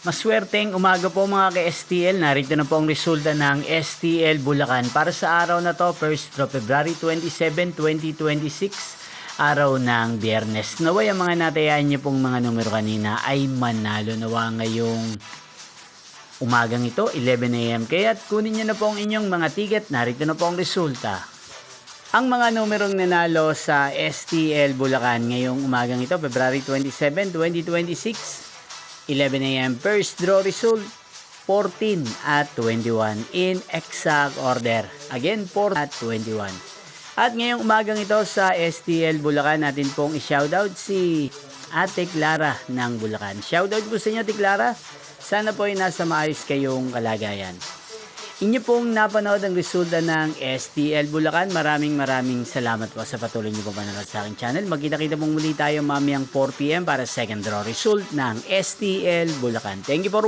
Maswerteng umaga po mga ka-STL. Narito na po ang resulta ng STL Bulacan para sa araw na to, 1st of February 27, 2026, araw ng Biyernes. Naway ang mga natayaan niyo pong mga numero kanina ay manalo nawa ngayong umagang ito, 11 AM. Kaya't kunin niyo na po ang inyong mga ticket. Narito na po ang resulta. Ang mga numerong nanalo sa STL Bulacan ngayong umagang ito, February 27, 2026, 11 AM first draw result 14 at 21 in exact order. Again, 4 at 21. At ngayong umagang ito sa STL Bulacan, natin pong i-shoutout si Ate Clara ng Bulacan. Shoutout po sa inyo, Ate Clara. Sana po ay nasa maayos kayong kalagayan. Inyo pong napanood ang resulta ng STL Bulacan. Maraming salamat po sa patuloy niyo po manonood sa aking channel. Magkita-kita pong muli tayo mamayang 4 PM para second draw result ng STL Bulacan. Thank you for